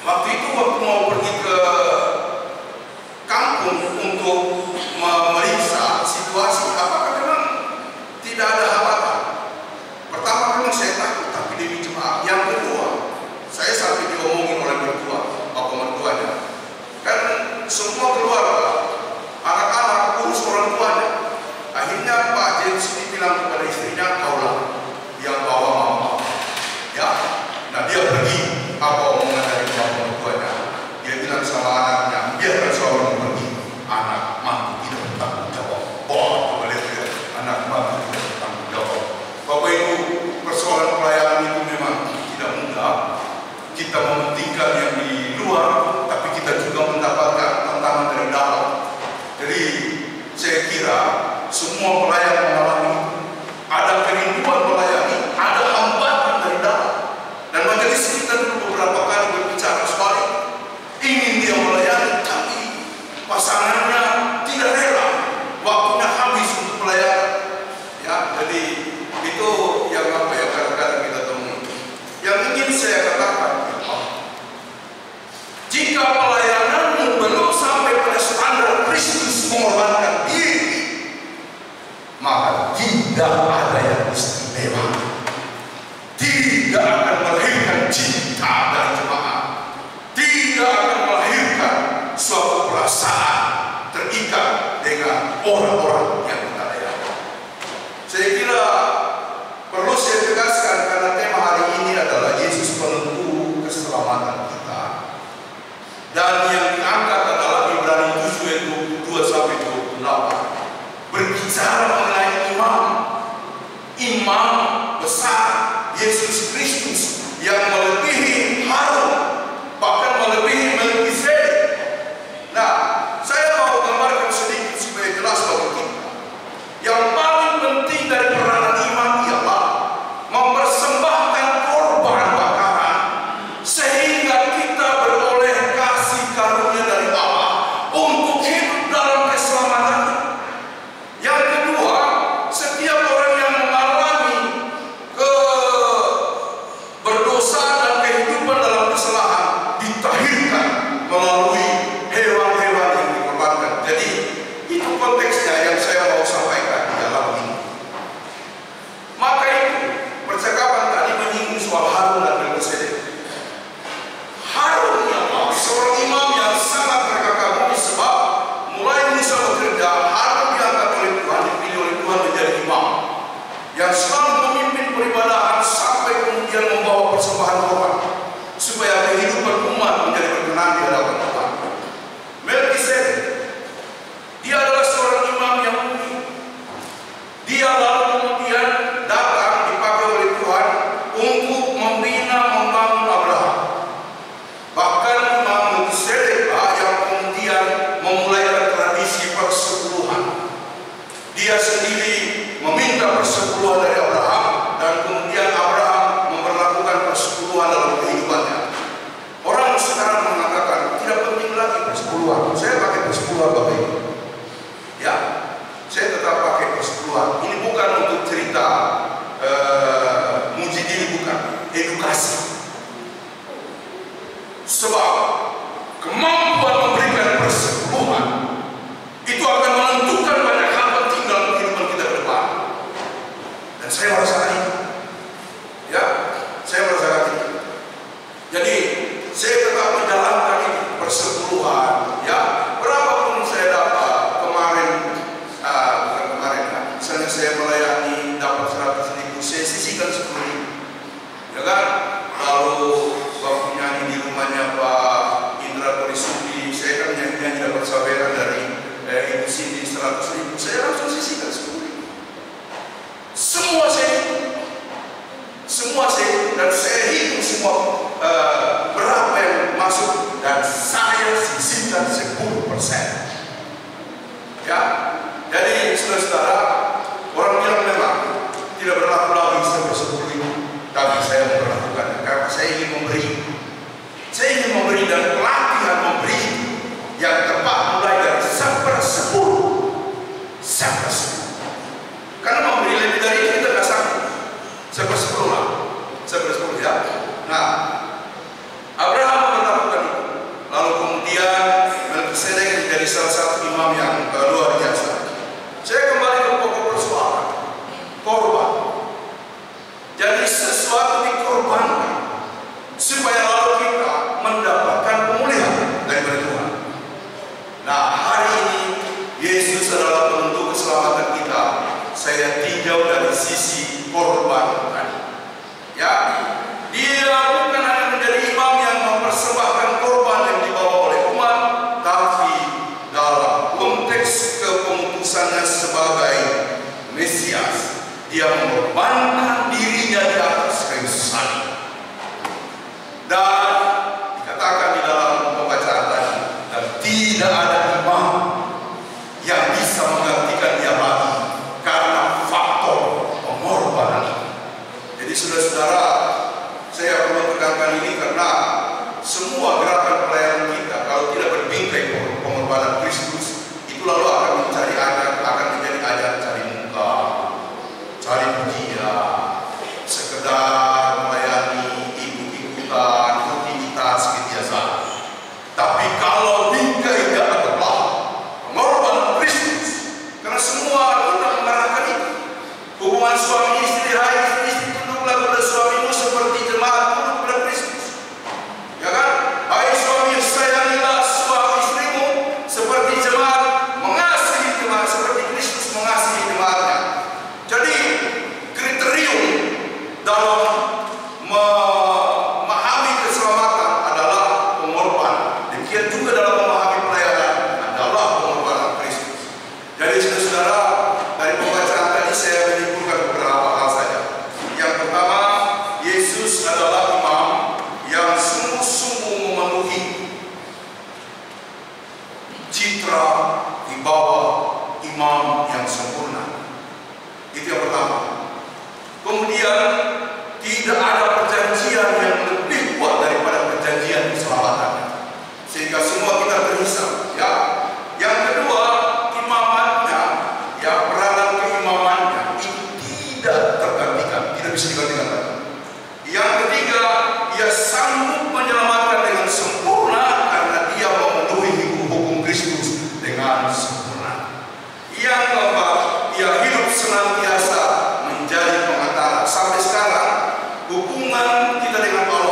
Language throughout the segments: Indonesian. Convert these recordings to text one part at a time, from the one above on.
Waktu itu waktu mau pergi ke kampung untuk memeriksa situasi, apakah memang tidak ada hambatan. Pertama memang saya takut, tapi demi jemaat. Yang kedua, saya sampai diomongin oleh mertua, bapak mertuanya, kan semua keluarga, anak-anak urus orang tuanya. Akhirnya Pak James ini bilang kepada istrinya, kaulah yang bawa mama. Ya, nah dia pergi. Apa omongan dari bapak mertuanya? Dia bilang sama anaknya, biarkan seorang pergi. Anak mampu tidak bertanggung jawab. Oh, boleh tidak? Anak mampu tidak bertanggung jawab. Bapak Ibu, persoalan pelayanan itu memang tidak mudah. Kita mementingkan yang di luar, tapi kita juga mendapatkan tantangan dari dalam. Jadi saya kira semua pelayan mengalami ada kerinduan melayani, ada hambatan dari dalam. Dan majelis kita dulu beberapa kali berbicara sekali, ingin dia melayani, tapi pasangannya tidak rela, waktunya habis untuk pelayanan. Ya, jadi itu yang apa ya kadang-kadang kita temui. Yang ingin saya katakan, jika pelayananmu belum sampai pada standar Kristus mengorbankan diri, maka tidak ada yang istimewa. Tidak akan melahirkan cinta dari jemaat. Tidak akan melahirkan suatu perasaan terikat dengan orang-orang yang kita layani. Saya kira perlu saya tegaskan karena tema hari ini adalah Yesus penentu keselamatan kita. Dan yang diangkat adalah Ibrani 7 ayat 22 sampai 28. Berbicara mengenai imam besar Yesus Kristus yang melebihi Harun, bahkan melebihi Melkisedek. Nah, saya mau gambarkan sedikit supaya jelas bagi kita. Yang paling penting dari peranan imam ialah mempersembahkan korban bakaran sehingga kita beroleh kasih karunia dari Allah untuk hidup dalam keselamatan. Yang kedua, setiap orang yang mengalami berdosa dan kehidupan dalam kesalahan ditahirkan melalui hewan-hewan yang dikorbankan. Jadi itu konteksnya yang saya mau sampaikan di dalam ini. Maka itu percakapan tadi menyinggung soal Harun dan Melkisedek. Harun adalah seorang imam yang sangat terkagumi sebab mulai Musa bekerja, Harun diangkat oleh Tuhan, dipilih oleh Tuhan menjadi imam yang selalu memimpin peribadahan sampai kemudian membawa persembahan korban supaya kehidupan umat menjadi berkenan di hadapan Tuhan. Melkisedek, dia adalah seorang imam yang unik. Dia lalu kemudian datang dipakai oleh Tuhan untuk membina membangun Abraham. Bahkan Imam Melkisedek yang kemudian memulai tradisi persepuluhan. Dia sendiri meminta persepuluhan dari Abraham dan kemudian Abraham memperlakukan persepuluhan dalam kehidupannya. Orang sekarang mengatakan tidak penting lagi persepuluhan. Saya pakai persepuluhan Bapak Ibu. Ya, saya tetap pakai persepuluhan. Ini bukan untuk cerita muji diri, bukan, edukasi. Sebab kemampuan memberikan persepuluhan itu akan menentukan banyak hal penting dalam kehidupan kita ke depan. Dan saya merasakan itu. Ya, saya merasakan itu. Jadi saya tetap menjalankan ini persepuluhan. Ya, berapapun saya dapat kemarin, bukan kemarin, misalnya saya melayani dapat 100.000, saya sisihkan 10.000. Ya kan? Lalu waktu nyanyi di rumahnya Pak Indra Polisuk salah satu imam yang luar biasa. Saya kembali ke pokok persoalan, korban. Jadi sesuatu dikorbankan supaya lalu kita mendapatkan pemulihan dari Tuhan. Nah, hari ini Yesus adalah penentu keselamatan kita. Saya tinjau dari sisi korban tadi. Ya, dia bukan hanya menjadi imam yang mempersembahkan korban yang dibawa oleh umat, tapi dalam konteks kepemutusannya sebagai Mesias, dia mengorbankan dirinya di atas kayu salib. Dan dikatakan di dalam pembacaan tadi, dan tidak ada imam yang bisa menggantikan dia lagi karena faktor pengorbanan. Jadi saudara-saudara, saya perlu tekankan ini karena semua gerakan pelayanan kita kalau tidak berbingkai pengorbanan Kristus, itu lalu akan mencari ajar, akan menjadi ajar cari muka, cari pujian, sekedar melayani, ikut-ikutan, rutinitas kebiasaan. Tapi kalau bingkai adalah pengorbanan Kristus, karena semua kita mengarahkan itu. Hubungan suami istri, hai istri, tunduklah kepada suamimu seperti jemaat tunduk kepada Kristus. Ya kan? Hai suami, sayangilah suami istrimu seperti jemaat mengasihi jemaat, seperti Kristus mengasihi jemaatnya. Jadi kriterium dalam memahami keselamatan adalah pengorbanan. Demikian juga dalam memahami pelayanan adalah pengorbanan Kristus. Jadi saudara-saudara, dari pembacaan tadi saya menyimpulkan beberapa hal saja. Yang pertama, Yesus adalah imam yang sungguh-sungguh memenuhi citra di bawah imam yang sempurna. Itu yang pertama. Kemudian tidak ada perjanjian yang lebih kuat daripada perjanjian keselamatan, sehingga semua kita terhisap. Ya. Yang kedua, imamannya, ya, peranan keimamannya itu tidak tergantikan, tidak bisa digantikan lagi. Yang ketiga, ia sanggup menyelamatkan dengan sempurna karena dia memenuhi hukum Kristus dengan sempurna. Yang keempat, ia hidup senantiasa menjadi pengantara. Sampai sekarang hubungan kita dengan Allah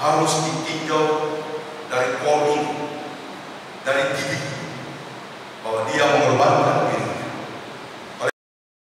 harus ditinjau dari polri, dari TV, bahwa dia mengorbankan